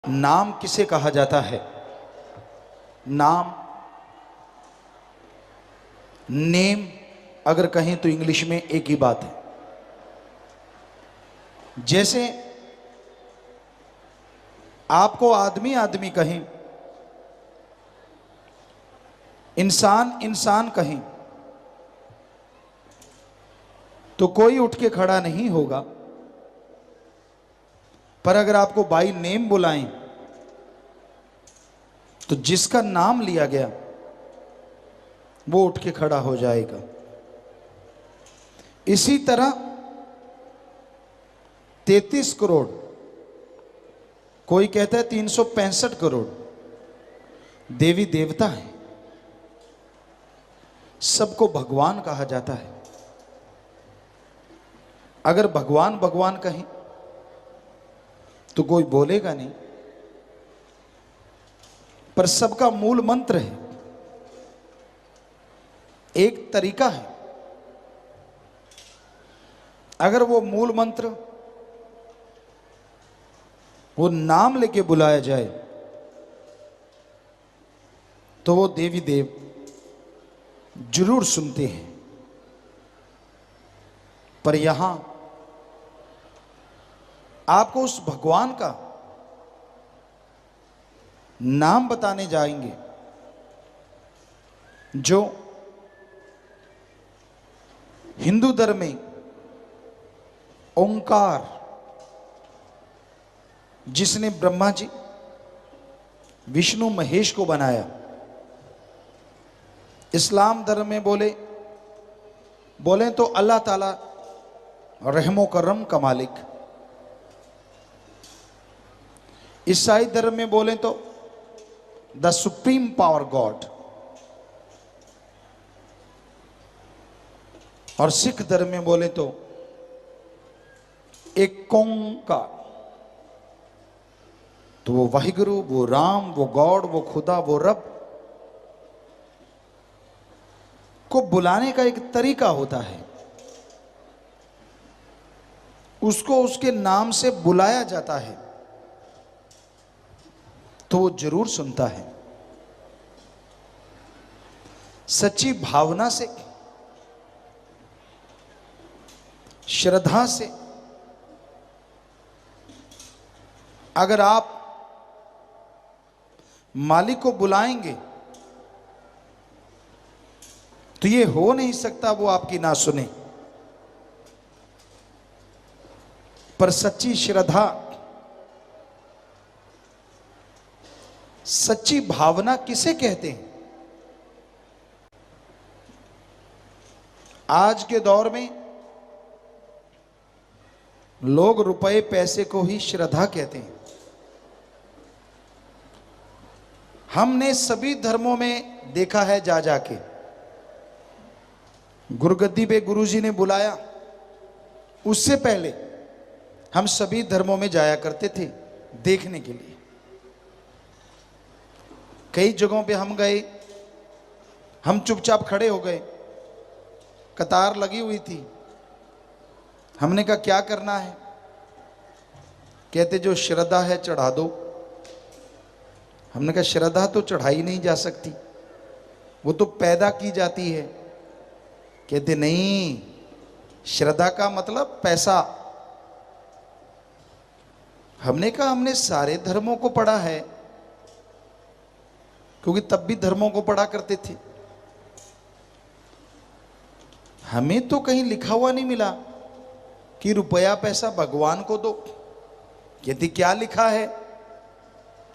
नाम किसे कहा जाता है? नाम, नेम अगर कहें तो इंग्लिश में एक ही बात है। जैसे आपको आदमी आदमी कहें, इंसान इंसान कहें, तो कोई उठ के खड़ा नहीं होगा। पर अगर आपको बाय नेम बुलाएं तो जिसका नाम लिया गया वो उठ के खड़ा हो जाएगा। इसी तरह 33 करोड़, कोई कहता है 365 करोड़ देवी देवता है, सबको भगवान कहा जाता है। अगर भगवान भगवान कहें तो कोई बोलेगा नहीं, पर सबका मूल मंत्र है, एक तरीका है। अगर वो मूल मंत्र, वो नाम लेके बुलाया जाए तो वो देवी देव जरूर सुनते हैं। पर यहां आपको उस भगवान का नाम बताने जाएंगे जो हिंदू धर्म में ओंकार, जिसने ब्रह्मा जी विष्णु महेश को बनाया। इस्लाम धर्म में बोले तो अल्लाह ताला रहमो करम का मालिक। ईसाई धर्म में बोले तो द सुप्रीम पावर गॉड। और सिख धर्म में बोले तो एक ओंकार। तो वो वाहिगुरु, वो राम, वो गॉड, वो खुदा, वो रब को बुलाने का एक तरीका होता है। उसको उसके नाम से बुलाया जाता है तो वो जरूर सुनता है। सच्ची भावना से, श्रद्धा से अगर आप मालिक को बुलाएंगे तो ये हो नहीं सकता वो आपकी ना सुने। पर सच्ची श्रद्धा, सच्ची भावना किसे कहते हैं? आज के दौर में लोग रुपए पैसे को ही श्रद्धा कहते हैं। हमने सभी धर्मों में देखा है, जा जाके गुरुगद्दी पे गुरुजी ने बुलाया, उससे पहले हम सभी धर्मों में जाया करते थे देखने के लिए। कई जगहों पे हम गए, हम चुपचाप खड़े हो गए, कतार लगी हुई थी। हमने कहा क्या करना है? कहते जो श्रद्धा है चढ़ा दो। हमने कहा श्रद्धा तो चढ़ाई नहीं जा सकती, वो तो पैदा की जाती है। कहते नहीं, श्रद्धा का मतलब पैसा। हमने कहा हमने सारे धर्मों को पढ़ा है, क्योंकि तब भी धर्मों को पढ़ा करते थे। हमें तो कहीं लिखा हुआ नहीं मिला कि रुपया पैसा भगवान को दो। कहते क्या लिखा है?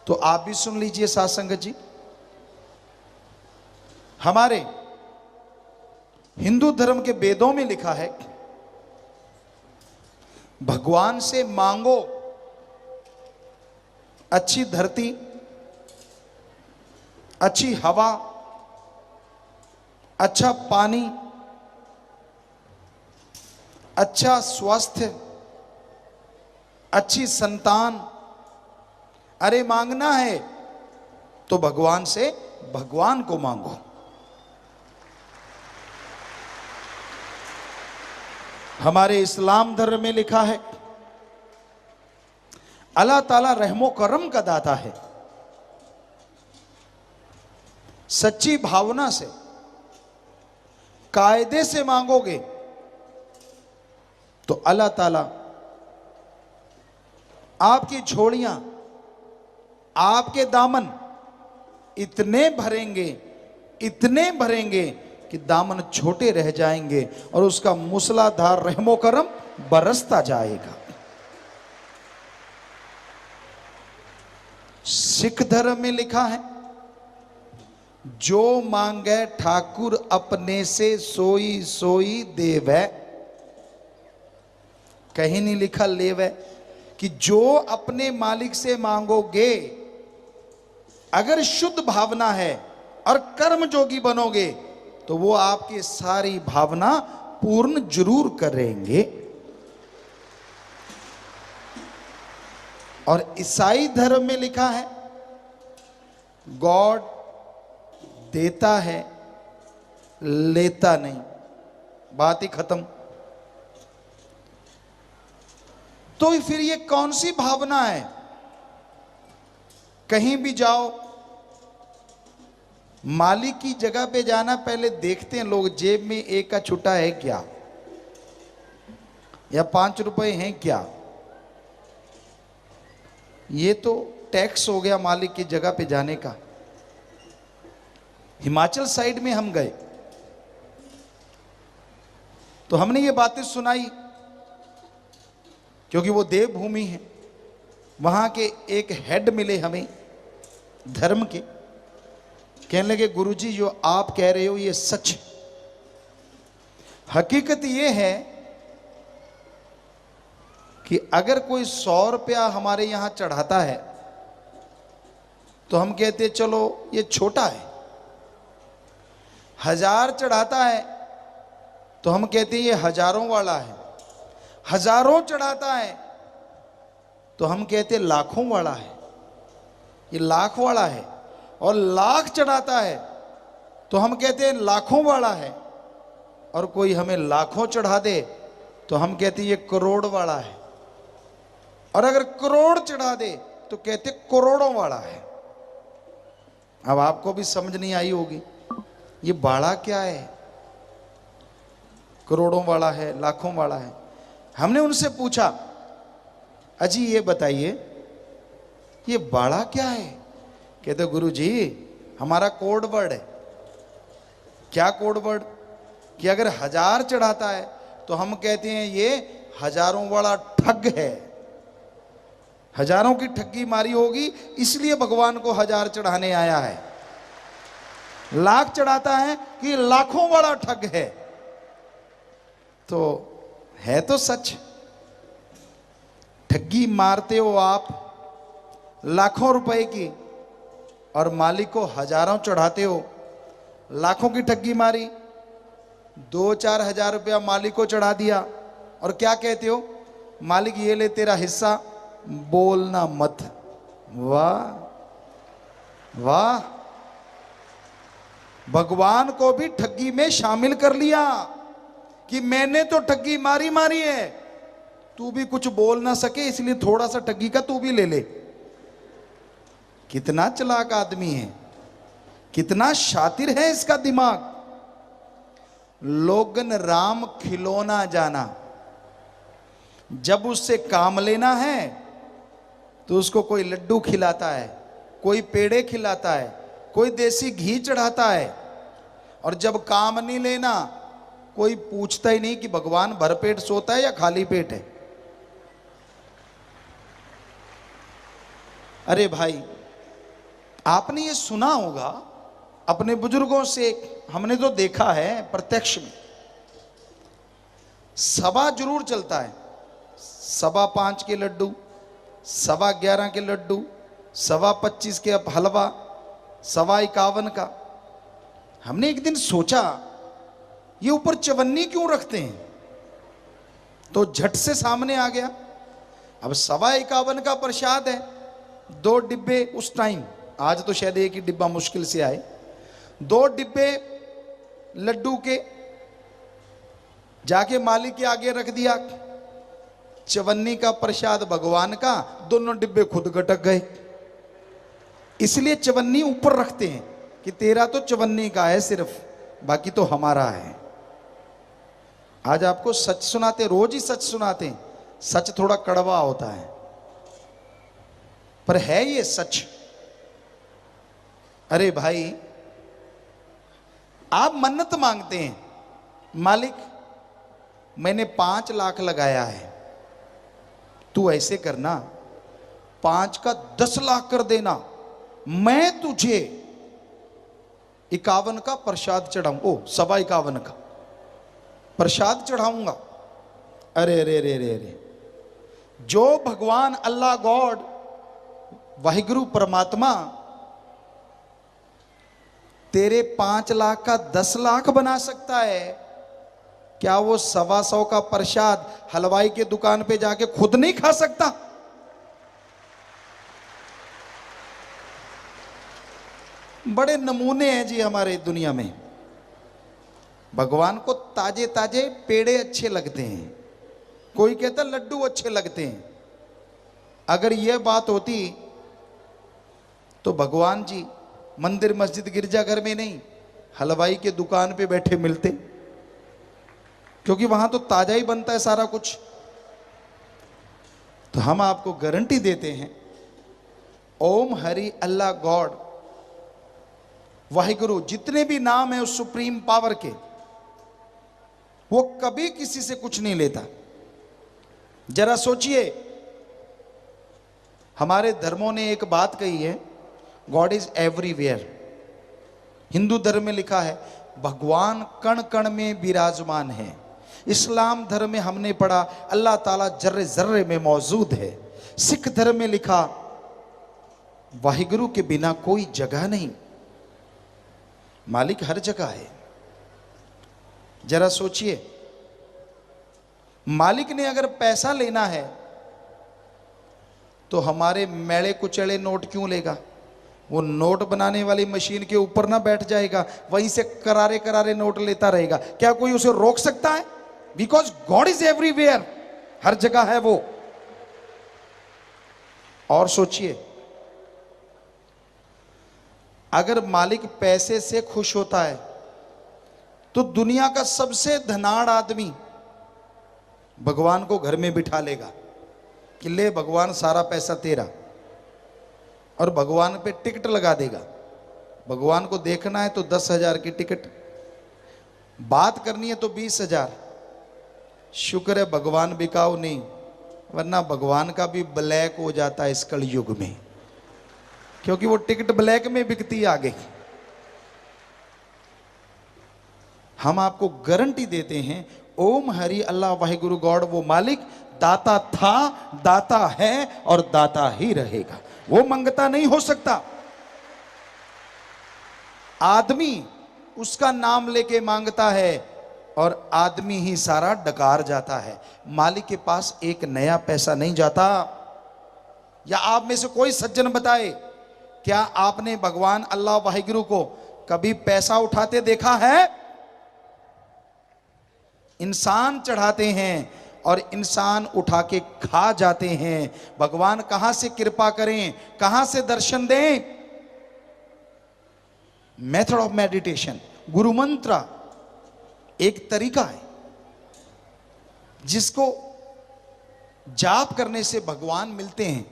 तो आप भी सुन लीजिए साथ संगत जी। हमारे हिंदू धर्म के वेदों में लिखा है, भगवान से मांगो अच्छी धरती, अच्छी हवा, अच्छा पानी, अच्छा स्वास्थ्य, अच्छी संतान। अरे मांगना है तो भगवान से भगवान को मांगो। हमारे इस्लाम धर्म में लिखा है, अल्लाह ताला रहमो करम का दाता है। सच्ची भावना से, कायदे से मांगोगे तो अल्लाह ताला आपकी झोलियां, आपके दामन इतने भरेंगे, इतने भरेंगे कि दामन छोटे रह जाएंगे और उसका मूसलाधार रहमो करम बरसता जाएगा। सिख धर्म में लिखा है, जो मांगे ठाकुर अपने से सोई सोई देवै। कहीं नहीं लिखा लेवै, कि जो अपने मालिक से मांगोगे, अगर शुद्ध भावना है और कर्म जोगी बनोगे तो वो आपकी सारी भावना पूर्ण जरूर करेंगे। और ईसाई धर्म में लिखा है, गॉड देता है, लेता नहीं। बात ही खत्म। तो फिर ये कौन सी भावना है? कहीं भी जाओ, मालिक की जगह पे जाना, पहले देखते हैं लोग जेब में एक का छुट्टा है क्या, या 5 रुपए हैं क्या। ये तो टैक्स हो गया मालिक की जगह पे जाने का। हिमाचल साइड में हम गए तो हमने ये बातें सुनाई, क्योंकि वो देवभूमि है। वहां के एक हेड मिले हमें धर्म के, कहने लगे गुरुजी जो आप कह रहे हो ये सच है। हकीकत ये है कि अगर कोई 100 रुपया हमारे यहां चढ़ाता है तो हम कहते चलो ये छोटा है। 1000 चढ़ाता है तो हम कहते हैं ये हजारों वाला है। हजारों चढ़ाता है तो हम कहते लाखों वाला है, ये लाख वाला है। और लाख चढ़ाता है तो हम कहते हैं लाखों वाला है। और कोई हमें लाखों चढ़ा दे तो हम कहते हैं ये करोड़ वाला है। और अगर करोड़ चढ़ा दे तो कहते करोड़ों वाला है। अब आपको भी समझ नहीं आई होगी ये बाड़ा क्या है, करोड़ों वाला है, लाखों वाला है। हमने उनसे पूछा, अजी ये बताइए ये बाड़ा क्या है? कहते गुरु जी हमारा कोड वर्ड है। क्या कोड वर्ड? कि अगर 1000 चढ़ाता है तो हम कहते हैं ये हजारों वाला ठग है, हजारों की ठगी मारी होगी इसलिए भगवान को 1000 चढ़ाने आया है। लाख चढ़ाता है कि लाखों वाला ठग है। तो है तो सच, ठगी मारते हो आप लाखों रुपए की और मालिक को हजारों चढ़ाते हो। लाखों की ठगी मारी, 2-4 हजार रुपया मालिक को चढ़ा दिया और क्या कहते हो, मालिक ये ले तेरा हिस्सा, बोलना मत। वाह वाह, भगवान को भी ठगी में शामिल कर लिया कि मैंने तो ठगी मारी मारी है, तू भी कुछ बोल ना सके इसलिए थोड़ा सा ठगी का तू भी ले ले। कितना चालाक आदमी है, कितना शातिर है इसका दिमाग। लोगन राम खिलौना जाना, जब उससे काम लेना है तो उसको कोई लड्डू खिलाता है, कोई पेड़े खिलाता है, कोई देसी घी चढ़ाता है। और जब काम नहीं लेना कोई पूछता ही नहीं कि भगवान भरपेट सोता है या खाली पेट है। अरे भाई आपने ये सुना होगा अपने बुजुर्गों से, हमने तो देखा है प्रत्यक्ष में। सवा जरूर चलता है, 5.25 के लड्डू, 11.25 के लड्डू, 25.25 के हलवा, 51.25 का। हमने एक दिन सोचा ये ऊपर चवन्नी क्यों रखते हैं, तो झट से सामने आ गया। अब 51.25 का प्रसाद है, 2 डिब्बे उस टाइम, आज तो शायद एक ही डिब्बा मुश्किल से आए, 2 डिब्बे लड्डू के जाके मालिक के आगे रख दिया। चवन्नी का प्रसाद भगवान का, दोनों डिब्बे खुद गटक गए। इसलिए चवन्नी ऊपर रखते हैं कि तेरा तो चवन्नी का है सिर्फ, बाकी तो हमारा है। आज आपको सच सुनाते, रोज ही सच सुनाते हैं। सच थोड़ा कड़वा होता है, पर है ये सच। अरे भाई, आप मन्नत मांगते हैं, मालिक मैंने 5 लाख लगाया है, तू ऐसे करना 5 का 10 लाख कर देना, मैं तुझे 51 का प्रसाद चढ़ाऊं, ओ 51.25 का प्रसाद चढ़ाऊंगा। अरे रे रे रे रे, जो भगवान अल्लाह गॉड वाहिगुरु परमात्मा तेरे 5 लाख का 10 लाख बना सकता है, क्या वो 125 का प्रसाद हलवाई के दुकान पे जाके खुद नहीं खा सकता? बड़े नमूने हैं जी हमारे दुनिया में। भगवान को ताजे ताजे पेड़े अच्छे लगते हैं, कोई कहता लड्डू अच्छे लगते हैं। अगर यह बात होती तो भगवान जी मंदिर मस्जिद गिरजाघर में नहीं, हलवाई के दुकान पे बैठे मिलते, क्योंकि वहां तो ताजा ही बनता है सारा कुछ। तो हम आपको गारंटी देते हैं, ओम हरि अल्लाह गॉड वाहिगुरु जितने भी नाम है उस सुप्रीम पावर के, वो कभी किसी से कुछ नहीं लेता। जरा सोचिए, हमारे धर्मों ने एक बात कही है, गॉड इज एवरीवेयर। हिंदू धर्म में लिखा है भगवान कण कण में विराजमान है। इस्लाम धर्म में हमने पढ़ा अल्लाह ताला जर्रे जर्रे में मौजूद है। सिख धर्म में लिखा वाहिगुरु के बिना कोई जगह नहीं, मालिक हर जगह है। जरा सोचिए, मालिक ने अगर पैसा लेना है तो हमारे मैले कुचले नोट क्यों लेगा? वो नोट बनाने वाली मशीन के ऊपर ना बैठ जाएगा, वहीं से करारे करारे नोट लेता रहेगा? क्या कोई उसे रोक सकता है? बिकॉज गॉड इज एवरीवेयर, हर जगह है वो। और सोचिए, अगर मालिक पैसे से खुश होता है तो दुनिया का सबसे धनाढ़ आदमी भगवान को घर में बिठा लेगा कि ले भगवान सारा पैसा तेरा, और भगवान पे टिकट लगा देगा। भगवान को देखना है तो 10,000 की टिकट, बात करनी है तो 20,000। शुक्र है भगवान बिकाऊ नहीं, वरना भगवान का भी ब्लैक हो जाता है इस कलयुग में, क्योंकि वो टिकट ब्लैक में बिकती है आगे। हम आपको गारंटी देते हैं, ओम हरि अल्लाह वाहिगुरु गॉड वो मालिक दाता था, दाता है और दाता ही रहेगा। वो मंगता नहीं हो सकता। आदमी उसका नाम लेके मांगता है और आदमी ही सारा डकार जाता है। मालिक के पास एक नया पैसा नहीं जाता। या आप में से कोई सज्जन बताए, क्या आपने भगवान अल्लाह वाहिगुरु को कभी पैसा उठाते देखा है? इंसान चढ़ाते हैं और इंसान उठा के खा जाते हैं। भगवान कहां से कृपा करें, कहां से दर्शन दें? मेथड ऑफ मेडिटेशन, गुरु मंत्र एक तरीका है जिसको जाप करने से भगवान मिलते हैं,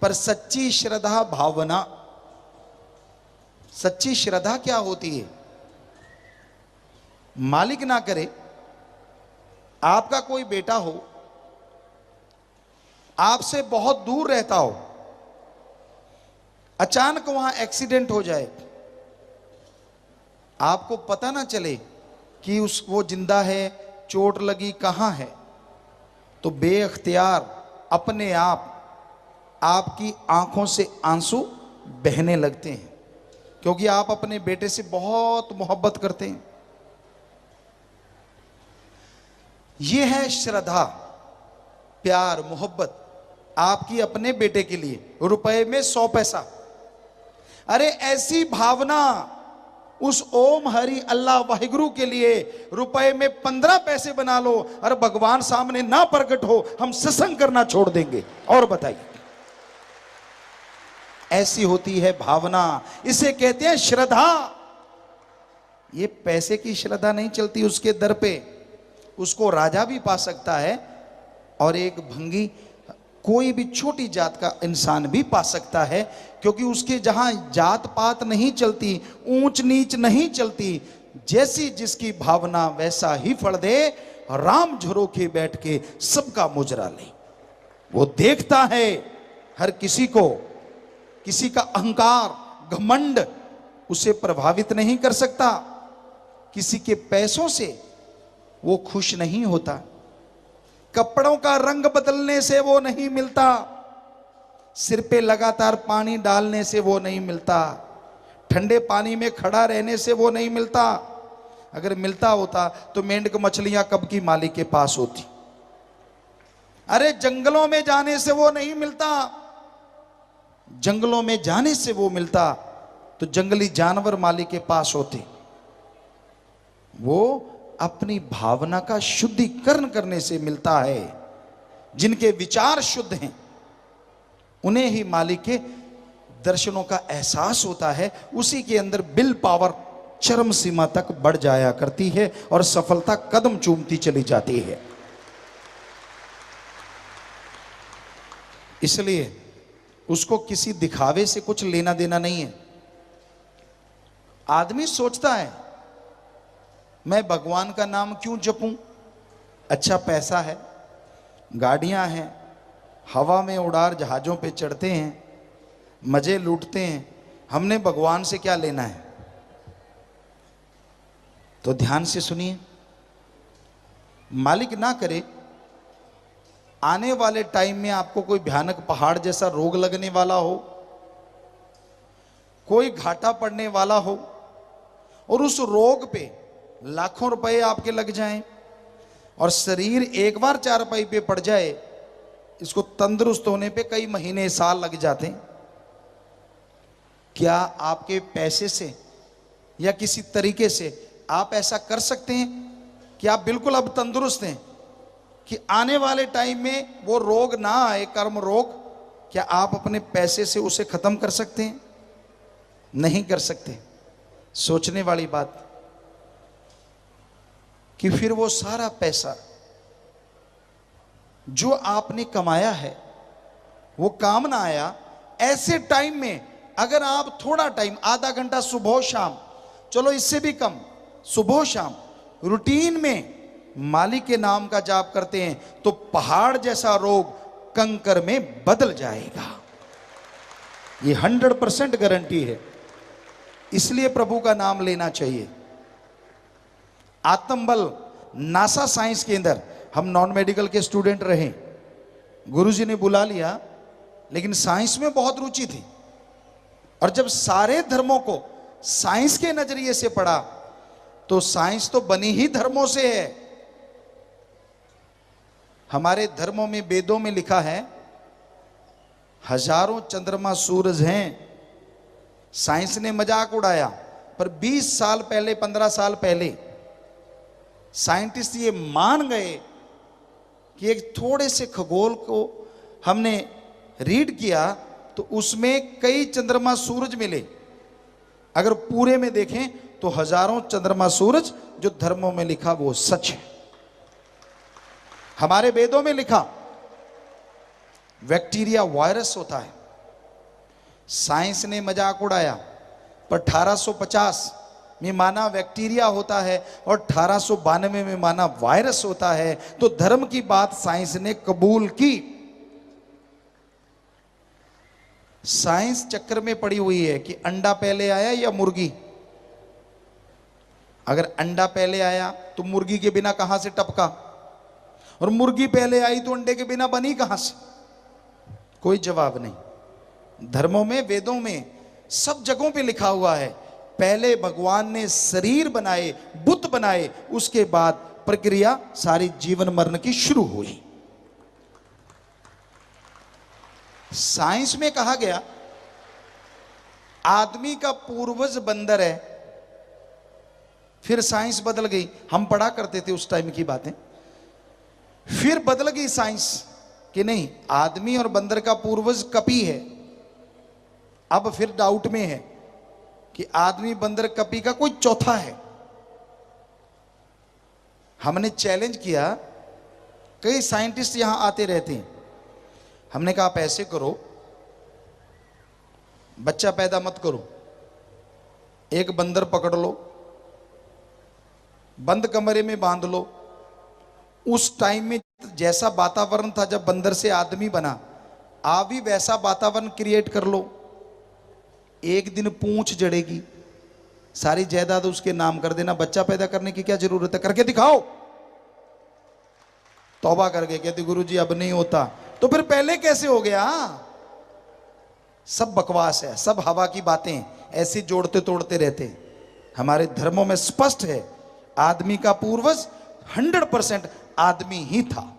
पर सच्ची श्रद्धा भावना। सच्ची श्रद्धा क्या होती है? मालिक ना करे, आपका कोई बेटा हो, आपसे बहुत दूर रहता हो, अचानक वहां एक्सीडेंट हो जाए, आपको पता ना चले कि वो जिंदा है, चोट लगी कहां है, तो बेअख्तियार अपने आप आपकी आंखों से आंसू बहने लगते हैं, क्योंकि आप अपने बेटे से बहुत मोहब्बत करते हैं। यह है श्रद्धा, प्यार, मोहब्बत आपकी अपने बेटे के लिए। रुपए में 100 पैसा, अरे ऐसी भावना उस ओम हरि अल्लाह वाहिगुरु के लिए रुपए में 15 पैसे बना लो, और भगवान सामने ना प्रकट हो, हम सत्संग करना छोड़ देंगे। और बताइए, ऐसी होती है भावना, इसे कहते हैं श्रद्धा। ये पैसे की श्रद्धा नहीं चलती उसके दर पे। उसको राजा भी पा सकता है और एक भंगी कोई भी छोटी जात का इंसान भी पा सकता है, क्योंकि उसके जहां जात पात नहीं चलती, ऊंच नीच नहीं चलती, जैसी जिसकी भावना वैसा ही फल दे। राम झरोखे बैठ के सबका मुजरा ले। वो देखता है हर किसी को, किसी का अहंकार घमंड उसे प्रभावित नहीं कर सकता, किसी के पैसों से वो खुश नहीं होता, कपड़ों का रंग बदलने से वो नहीं मिलता, सिर पे लगातार पानी डालने से वो नहीं मिलता, ठंडे पानी में खड़ा रहने से वो नहीं मिलता। अगर मिलता होता तो मेंढक मछलियां कब की मालिक के पास होती। अरे जंगलों में जाने से वो नहीं मिलता, जंगलों में जाने से वो मिलता तो जंगली जानवर मालिक के पास होते। वो अपनी भावना का शुद्धिकरण करने से मिलता है। जिनके विचार शुद्ध हैं उन्हें ही मालिक के दर्शनों का एहसास होता है। उसी के अंदर विल पावर चरम सीमा तक बढ़ जाया करती है और सफलता कदम चूमती चली जाती है। इसलिए उसको किसी दिखावे से कुछ लेना देना नहीं है। आदमी सोचता है मैं भगवान का नाम क्यों जपूं, अच्छा पैसा है, गाड़ियां हैं, हवा में उड़ार जहाजों पे चढ़ते हैं, मजे लूटते हैं, हमने भगवान से क्या लेना है। तो ध्यान से सुनिए, मालिक ना करे आने वाले टाइम में आपको कोई भयानक पहाड़ जैसा रोग लगने वाला हो, कोई घाटा पड़ने वाला हो और उस रोग पे लाखों रुपए आपके लग जाएं और शरीर एक बार चारपाई पे पड़ जाए, इसको तंदुरुस्त होने पे कई महीने साल लग जाते हैं। क्या आपके पैसे से या किसी तरीके से आप ऐसा कर सकते हैं कि आप बिल्कुल अब तंदुरुस्त हैं कि आने वाले टाइम में वो रोग ना आए, कर्म रोग? क्या आप अपने पैसे से उसे खत्म कर सकते हैं? नहीं कर सकते। सोचने वाली बात कि फिर वो सारा पैसा जो आपने कमाया है वो काम ना आया। ऐसे टाइम में अगर आप थोड़ा टाइम, आधा घंटा सुबह शाम, चलो इससे भी कम, सुबह शाम रूटीन में मालिक के नाम का जाप करते हैं तो पहाड़ जैसा रोग कंकर में बदल जाएगा। ये 100% गारंटी है। इसलिए प्रभु का नाम लेना चाहिए। आत्मबल नासा साइंस के अंदर हम नॉन मेडिकल के स्टूडेंट रहे, गुरुजी ने बुला लिया, लेकिन साइंस में बहुत रुचि थी। और जब सारे धर्मों को साइंस के नजरिए से पढ़ा तो साइंस तो बनी ही धर्मों से है। हमारे धर्मों में, वेदों में लिखा है हजारों चंद्रमा सूरज हैं। साइंस ने मजाक उड़ाया, पर 20 साल पहले, 15 साल पहले साइंटिस्ट ये मान गए कि एक थोड़े से खगोल को हमने रीड किया तो उसमें कई चंद्रमा सूरज मिले। अगर पूरे में देखें तो हजारों चंद्रमा सूरज जो धर्मों में लिखा वो सच है। हमारे वेदों में लिखा बैक्टीरिया वायरस होता है। साइंस ने मजाक उड़ाया, पर 1850 में माना बैक्टीरिया होता है और 1892 में माना वायरस होता है। तो धर्म की बात साइंस ने कबूल की। साइंस चक्कर में पड़ी हुई है कि अंडा पहले आया या मुर्गी। अगर अंडा पहले आया तो मुर्गी के बिना कहां से टपका, और मुर्गी पहले आई तो अंडे के बिना बनी कहां से? कोई जवाब नहीं। धर्मों में, वेदों में, सब जगहों पे लिखा हुआ है पहले भगवान ने शरीर बनाए, बुत बनाए, उसके बाद प्रक्रिया सारी जीवन मरण की शुरू हुई। साइंस में कहा गया आदमी का पूर्वज बंदर है, फिर साइंस बदल गई, हम पढ़ा करते थे उस टाइम की बातें। फिर बदल गई साइंस कि नहीं, आदमी और बंदर का पूर्वज कपी है। अब फिर डाउट में है कि आदमी बंदर कपी का कोई चौथा है। हमने चैलेंज किया, कई साइंटिस्ट यहां आते रहते हैं, हमने कहा आप ऐसे करो, बच्चा पैदा मत करो, एक बंदर पकड़ लो, बंद कमरे में बांध लो, उस टाइम में जैसा वातावरण था जब बंदर से आदमी बना, आप भी वैसा वातावरण क्रिएट कर लो। एक दिन पूंछ जड़ेगी, सारी जायदाद उसके नाम कर देना, बच्चा पैदा करने की क्या जरूरत है, करके दिखाओ। तौबा करके कहती गुरुजी अब नहीं होता। तो फिर पहले कैसे हो गया? सब बकवास है, सब हवा की बातें, ऐसे जोड़ते तोड़ते रहते। हमारे धर्मों में स्पष्ट है, आदमी का पूर्वज 100% आदमी ही था।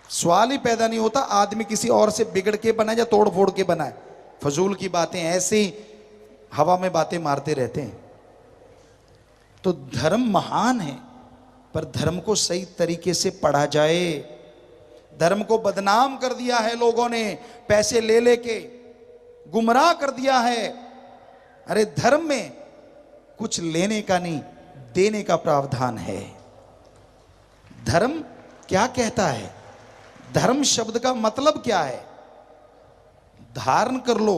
सवाल ही पैदा नहीं होता आदमी किसी और से बिगड़ के बना या तोड़ फोड़ के बनाए। फजूल की बातें, ऐसे ही हवा में बातें मारते रहते हैं। तो धर्म महान है, पर धर्म को सही तरीके से पढ़ा जाए। धर्म को बदनाम कर दिया है लोगों ने, पैसे ले लेके गुमराह कर दिया है। अरे धर्म में कुछ लेने का नहीं, देने का प्रावधान है। धर्म क्या कहता है? धर्म शब्द का मतलब क्या है? धारण कर लो,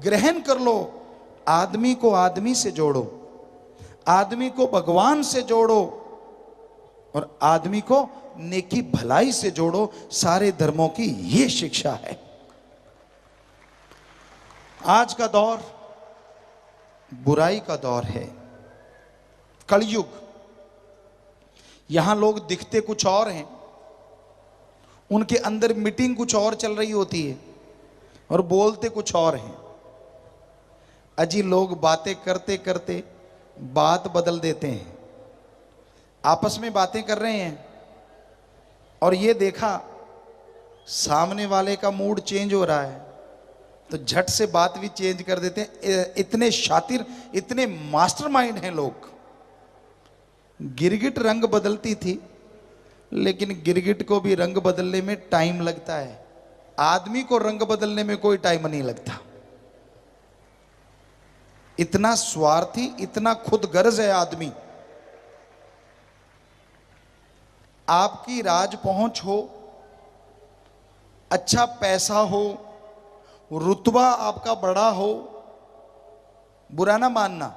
ग्रहण कर लो, आदमी को आदमी से जोड़ो, आदमी को भगवान से जोड़ो और आदमी को नेकी भलाई से जोड़ो। सारे धर्मों की यह शिक्षा है। आज का दौर बुराई का दौर है, कलयुग। यहां लोग दिखते कुछ और हैं, उनके अंदर मीटिंग कुछ और चल रही होती है और बोलते कुछ और हैं। अजी लोग बातें करते करते बात बदल देते हैं। आपस में बातें कर रहे हैं और ये देखा सामने वाले का मूड चेंज हो रहा है तो झट से बात भी चेंज कर देते हैं। इतने शातिर, इतने मास्टरमाइंड हैं लोग। गिरगिट रंग बदलती थी, लेकिन गिरगिट को भी रंग बदलने में टाइम लगता है। आदमी को रंग बदलने में कोई टाइम नहीं लगता। इतना स्वार्थी, इतना खुदगर्ज है आदमी। आपकी राज पहुंच हो, अच्छा पैसा हो, रुतबा आपका बड़ा हो, बुरा ना मानना,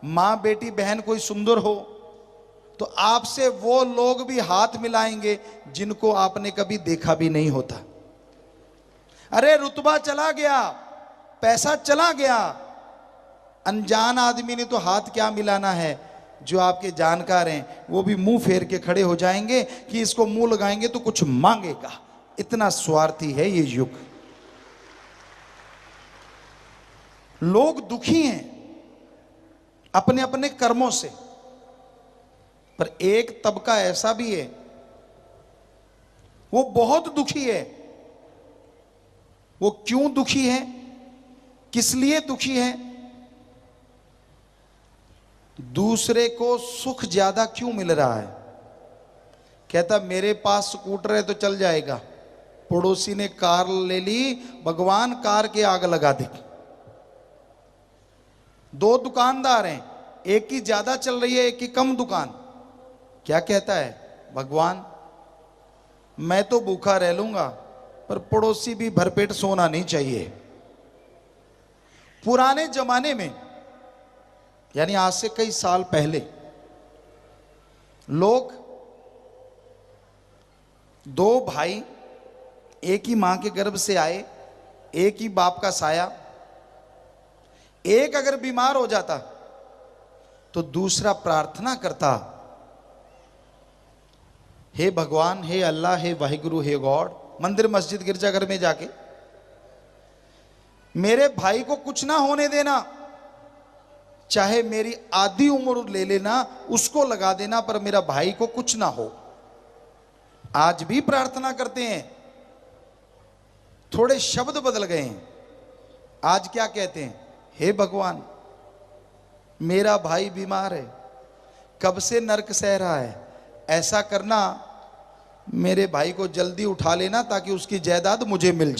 मां बेटी बहन कोई सुंदर हो तो आपसे वो लोग भी हाथ मिलाएंगे जिनको आपने कभी देखा भी नहीं होता। अरे रुतबा चला गया, पैसा चला गया, अनजान आदमी ने तो हाथ क्या मिलाना है। जो आपके जानकार हैं वो भी मुंह फेर के खड़े हो जाएंगे कि इसको मुंह लगाएंगे तो कुछ मांगेगा। इतना स्वार्थी है ये युग। लोग दुखी हैं अपने अपने कर्मों से, पर एक तबका ऐसा भी है वो बहुत दुखी है। वो क्यों दुखी है, किस लिए दुखी है? दूसरे को सुख ज्यादा क्यों मिल रहा है? कहता मेरे पास स्कूटर है तो चल जाएगा, पड़ोसी ने कार ले ली, भगवान कार के आग लगा दे। दो दुकानदार हैं, एक की ज्यादा चल रही है, एक की कम दुकान। क्या कहता है? भगवान मैं तो भूखा रह लूंगा पर पड़ोसी भी भरपेट सोना नहीं चाहिए। पुराने जमाने में, यानी आज से कई साल पहले, लोग दो भाई एक ही मां के गर्भ से आए, एक ही बाप का साया। एक अगर बीमार हो जाता तो दूसरा प्रार्थना करता, हे भगवान, हे अल्लाह, हे वाहिगुरु, हे गॉड, मंदिर मस्जिद गिरजाघर में जाके मेरे भाई को कुछ ना होने देना, चाहे मेरी आधी उम्र ले लेना, उसको लगा देना, पर मेरा भाई को कुछ ना हो। आज भी प्रार्थना करते हैं, थोड़े शब्द बदल गए हैं। आज क्या कहते हैं? हे भगवान मेरा भाई बीमार है, कब से नर्क सह रहा है, ऐसा करना मेरे भाई को जल्दी उठा लेना ताकि उसकी जायदाद मुझे मिल जाए।